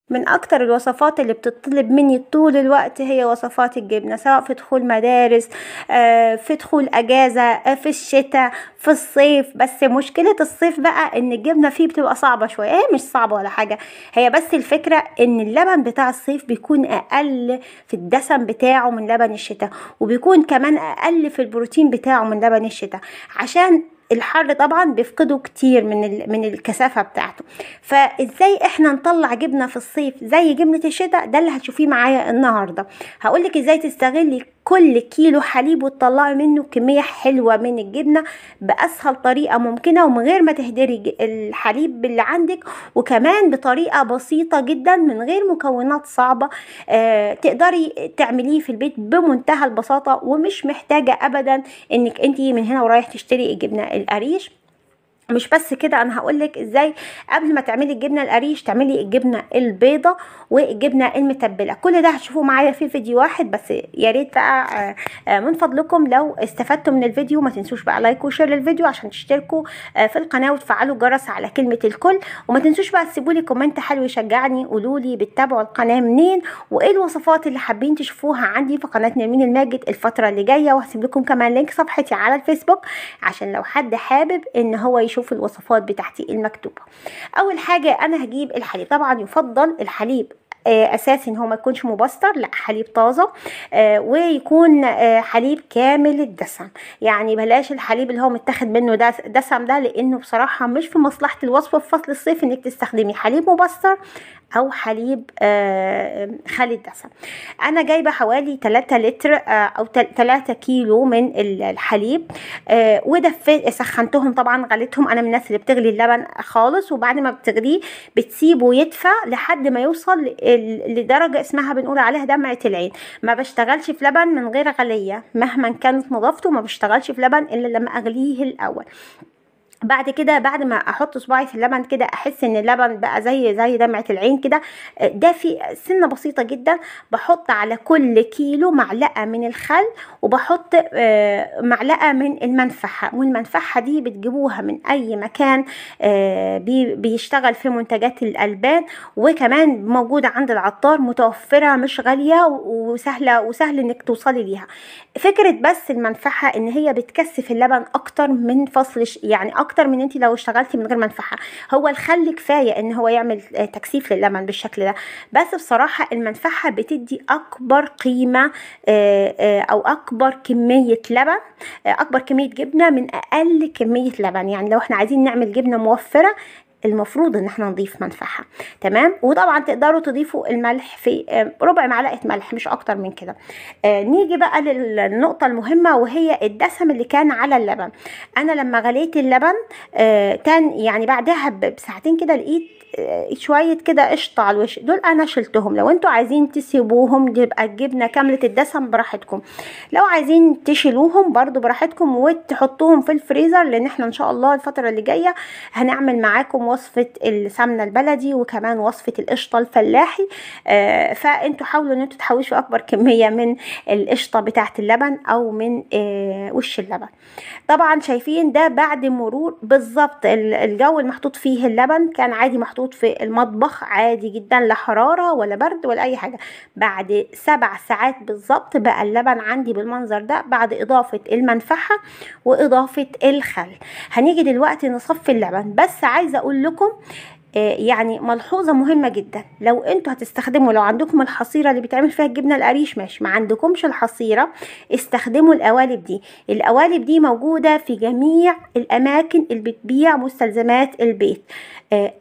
من اكتر الوصفات اللي بتطلب مني طول الوقت هي وصفات الجبنة، سواء في دخول مدارس، في دخول اجازة، في الشتاء، في الصيف. بس مشكلة الصيف بقى ان الجبنة فيه بتبقى صعبة شوية. هي مش صعبة ولا حاجة، هي بس الفكرة ان اللبن بتاع الصيف بيكون اقل في الدسم بتاعه من لبن الشتاء، وبيكون كمان اقل في البروتين بتاعه من لبن الشتاء، عشان الحر طبعا بيفقدوا كتير من الكثافه بتاعته. فازاي احنا نطلع جبنه في الصيف زي جبنه الشتاء؟ ده اللي هتشوفيه معايا النهارده. هقولك ازاي تستغلي كل كيلو حليب وتطلعي منه كميه حلوه من الجبنه باسهل طريقه ممكنه، ومن غير ما تهدري الحليب اللي عندك، وكمان بطريقه بسيطه جدا من غير مكونات صعبه. تقدري تعمليه في البيت بمنتهى البساطه، ومش محتاجه ابدا انك انتي من هنا ورايح تشتري الجبنه القريش. مش بس كده، انا هقولك ازاي قبل ما تعملي الجبنه القريش تعملي الجبنه البيضه والجبنه المتبله. كل ده هتشوفوه معايا في فيديو واحد بس. يا ريت بقى من فضلكم لو استفدتوا من الفيديو ما تنسوش بقى لايك وشير للفيديو، عشان تشتركوا في القناه وتفعلوا الجرس على كلمه الكل. وما تنسوش بقى تسيبوا لي كومنت حلو يشجعني، قولوا لي بتتابعوا القناه منين، وايه الوصفات اللي حابين تشوفوها عندي في قناه نرمين الماجد الفتره اللي جايه. وهسيب لكم كمان لينك صفحتي على الفيسبوك عشان لو حد حابب ان هو يشوف الوصفات بتاعتي المكتوبه. اول حاجه انا هجيب الحليب. طبعا يفضل الحليب اساسي ان هو ما يكونش مبستر، لا حليب طازه، ويكون حليب كامل الدسم. يعني بلاش الحليب اللي هو متاخد منه دسم ده، لانه بصراحه مش في مصلحه الوصفه في فصل الصيف انك تستخدمي حليب مبستر او حليب خالي الدسم. انا جايبه حوالي 3 لتر او 3 كيلو من الحليب، سخنتهم طبعا، غليتهم. انا من الناس اللي بتغلي اللبن خالص، وبعد ما بتغليه بتسيبه يدفى لحد ما يوصل لدرجه اسمها بنقول عليها دمعه العين. ما بشتغلش في لبن من غير غليه مهما كانت نظافته، ما بشتغلش في لبن الا لما اغليه الاول. بعد كده بعد ما احط صباعي في اللبن كده احس ان اللبن بقى زي دمعه العين كده، ده في سنه بسيطه جدا. بحط على كل كيلو معلقه من الخل، وبحط معلقه من المنفعه. والمنفعه دي بتجيبوها من اي مكان بيشتغل في منتجات الالبان، وكمان موجوده عند العطار، متوفره مش غاليه وسهل انك توصلي ليها. فكره بس المنفعه ان هي بتكثف اللبن اكتر من فصل، يعني اكتر من انت لو اشتغلتي من غير منفعه. هو الخل كفايه ان هو يعمل تكثيف للبن بالشكل ده، بس بصراحه المنفعه بتدي اكبر قيمه او اكبر كميه لبن، اكبر كميه جبنه من اقل كميه لبن. يعني لو احنا عايزين نعمل جبنه موفره المفروض ان احنا نضيف منفعه. تمام. وطبعا تقدروا تضيفوا الملح في ربع معلقه ملح، مش اكتر من كده. نيجي بقى للنقطه المهمه، وهي الدسم اللي كان على اللبن. انا لما غليت اللبن كان يعني بعدها بساعتين كده لقيت شويه كده قشطه على الوش. دول انا شلتهم. لو انتوا عايزين تسيبوهم يبقى الجبنه كامله الدسم براحتكم، لو عايزين تشيلوهم برضو براحتكم وتحطوهم في الفريزر، لان احنا ان شاء الله الفتره اللي جايه هنعمل معاكم وصفه السمنه البلدي وكمان وصفه القشطه الفلاحي. فانتوا حاولوا ان انتوا تحوشوا اكبر كميه من القشطه بتاعه اللبن او من وش اللبن. طبعا شايفين ده بعد مرور بالظبط الجو المحطوط فيه اللبن كان عادي، محطوط في المطبخ عادي جدا، لا حراره ولا برد ولا اي حاجه. بعد 7 ساعات بالظبط بقى اللبن عندي بالمنظر ده، بعد اضافه المنفعه واضافه الخل. هنيجي دلوقتي نصفي اللبن. بس عايزه اقول لكم يعني ملحوظه مهمه جدا. لو انتوا هتستخدموا، لو عندكم الحصيره اللي بيتعمل فيها الجبنه القريش ماشي، ما عندكمش الحصيره استخدموا القوالب دي. القوالب دي موجوده في جميع الاماكن اللي بتبيع مستلزمات البيت.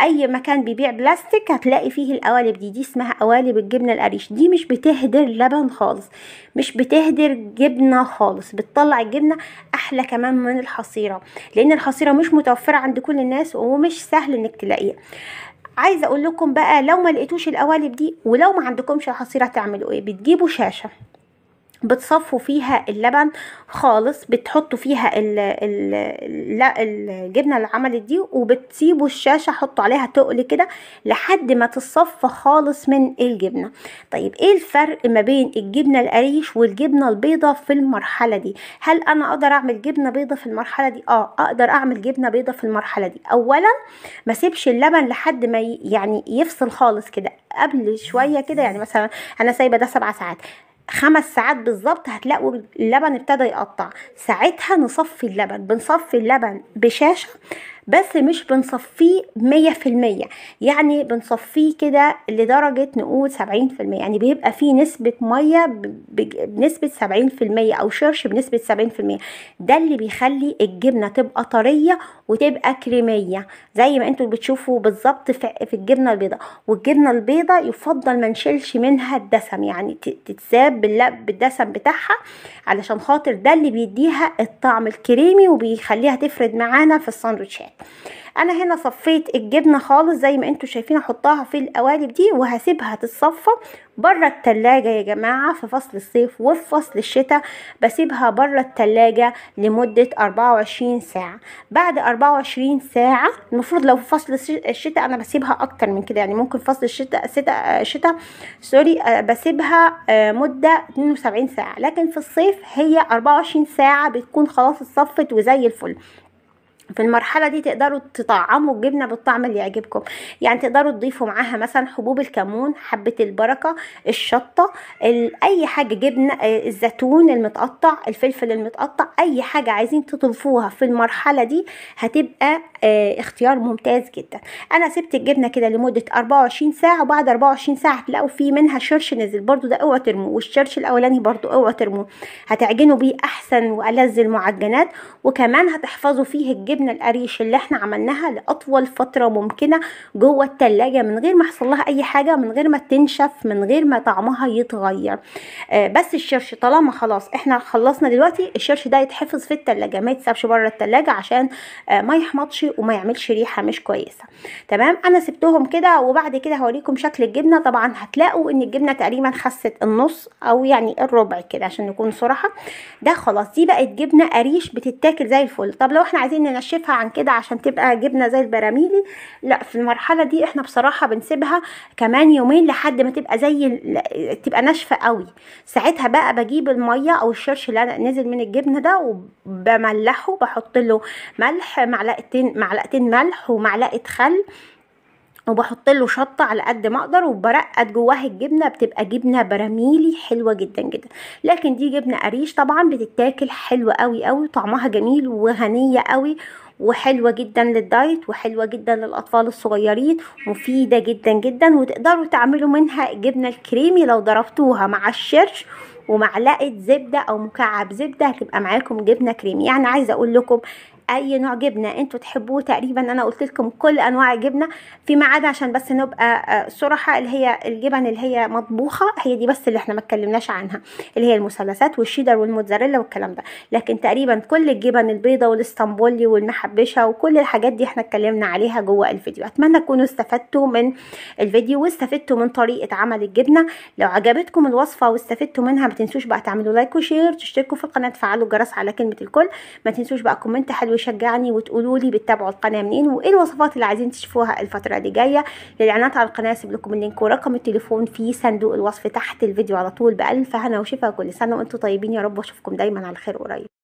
اي مكان بيبيع بلاستيك هتلاقي فيه القوالب دي اسمها قوالب الجبنه القريش. دي مش بتهدر لبن خالص، مش بتهدر جبنه خالص، بتطلع الجبنه احلى كمان من الحصيره، لان الحصيره مش متوفره عند كل الناس ومش سهل انك تلاقيها. عايزه اقول لكم بقى، لو ما لقيتوش القوالب دي ولو ما عندكمش الحصيره تعملوا ايه؟ بتجيبوا شاشه بتصفوا فيها اللبن خالص، بتحطوا فيها الجبنه اللي عملت دي، وبتسيبوا الشاشه حطوا عليها تقل كده لحد ما تصفى خالص من الجبنه. طيب ايه الفرق ما بين الجبنه القريش والجبنه البيضه في المرحله دي؟ هل انا اقدر اعمل جبنه بيضه في المرحله دي؟ اقدر اعمل جبنه بيضه في المرحله دي. اولا ما سيبش اللبن لحد ما يعني يفصل خالص كده، قبل شويه كده، يعني مثلا انا سايبه ده 7 ساعات، 5 ساعات بالظبط هتلاقوا اللبن ابتدى يقطع. ساعتها نصفي اللبن، بنصفي اللبن بشاشة بس مش بنصفيه 100%، يعني بنصفيه كده لدرجة نقول 70%، يعني بيبقى فيه نسبة مية بنسبة 70% أو شرش بنسبة 70%. ده اللي بيخلي الجبنة تبقى طرية وتبقى كريمية زي ما انتوا بتشوفوا بالظبط في الجبنة البيضاء. والجبنة البيضاء يفضل ما نشيلش منها الدسم، يعني تتساب بالدسم بتاعها، علشان خاطر ده اللي بيديها الطعم الكريمي وبيخليها تفرد معانا في الساندوتشات. انا هنا صفيت الجبنه خالص زي ما انتوا شايفين، احطها في القوالب دي وهسيبها تتصفى بره التلاجة يا جماعه. في فصل الصيف وفي فصل الشتاء بسيبها بره التلاجة لمده 24 ساعه. بعد 24 ساعه، المفروض لو في فصل الشتاء انا بسيبها اكتر من كده، يعني ممكن فصل الشتاء سوري بسيبها مده 72 ساعه، لكن في الصيف هي 24 ساعه بتكون خلاص اتصفت وزي الفل. في المرحلة دي تقدروا تطعموا الجبنة بالطعم اللي يعجبكم، يعني تقدروا تضيفوا معاها مثلا حبوب الكمون، حبة البركة، الشطة، اي حاجة، جبنة، الزيتون المتقطع، الفلفل المتقطع، اي حاجة عايزين تضيفوها في المرحلة دي هتبقى اختيار ممتاز جدا. انا سبت الجبنة كده لمدة 24 ساعة، وبعد 24 ساعة هتلاقوا في منها شرش نزل، برضو ده اوعوا ترموه، والشرش الاولاني برضو اوعوا ترموه، هتعجنوا بيه احسن والذ المعجنات، وكمان هتحفظوا فيه الجبنة القريش اللي احنا عملناها لأطول فترة ممكنة جوه التلاجة من غير ما يحصل لها اي حاجة، من غير ما تنشف، من غير ما طعمها يتغير. بس الشرش طالما خلاص احنا خلصنا دلوقتي، الشرش ده يتحفظ في التلاجة، ما يتسابش بره التلاجة عشان ما يحمضش وما يعملش ريحة مش كويسة. تمام، انا سبتهم كده، وبعد كده هوريكم شكل الجبنة. طبعا هتلاقوا ان الجبنة تقريبا خست النص او يعني الربع كده عشان نكون صراحة. ده خلاص دي بقت جبنة قريش بتتاكل زي الفل. طب لو احنا عايزين ننشفها عن كده عشان تبقى جبنة زي البراميلي، لا، في المرحلة دي احنا بصراحة بنسيبها كمان يومين لحد ما تبقى تبقى ناشفة قوي. ساعتها بقى بجيب المية او الشرش اللي انا نزل من الجبنة ده وبملحه، بحط له ملح، معلقتين ملح ومعلقة خل، وبحط له شطه على قد ما اقدر، وبرقد جواها الجبنه، بتبقى جبنه براميلي حلوه جدا جدا. لكن دي جبنه قريش طبعا بتتاكل حلوه قوي قوي، طعمها جميل وغنيه قوي وحلوه جدا للدايت، وحلوه جدا للاطفال الصغيرين، مفيده جدا جدا. وتقدروا تعملوا منها الجبنه الكريمي لو ضربتوها مع الشرش ومعلقه زبده او مكعب زبده، هتبقى معاكم جبنه كريمي. يعني عايزه اقول لكم اي نوع جبنه انتوا تحبوه تقريبا انا قلت لكم كل انواع الجبنه، فيما عدا عشان بس نبقى صراحه اللي هي الجبن اللي هي مطبوخه، هي دي بس اللي احنا ما اتكلمناش عنها، اللي هي المثلثات والشيدر والموتزاريلا والكلام ده. لكن تقريبا كل الجبن البيضاء والاسطنبولي والمحبشه وكل الحاجات دي احنا اتكلمنا عليها جوه الفيديو. اتمنى تكونوا استفدتوا من الفيديو واستفدتوا من طريقه عمل الجبنه. لو عجبتكم الوصفه واستفدتوا منها ما تنسوش بقى تعملوا لايك وشير، تشتركوا في القناه، تفعلوا الجرس على كلمه الكل، ما تنسوش بقى كومنت حلو يشجعني وتقولوا لي بتتابعوا القناه منين وايه الوصفات اللي عايزين تشوفوها الفتره اللي جايه. للاعلانات على القناه اسيب لكم اللينك ورقم التليفون في صندوق الوصف تحت الفيديو على طول. بالف هنا وشفا، كل سنه وانتم طيبين يا رب، واشوفكم دايما على خير قريب.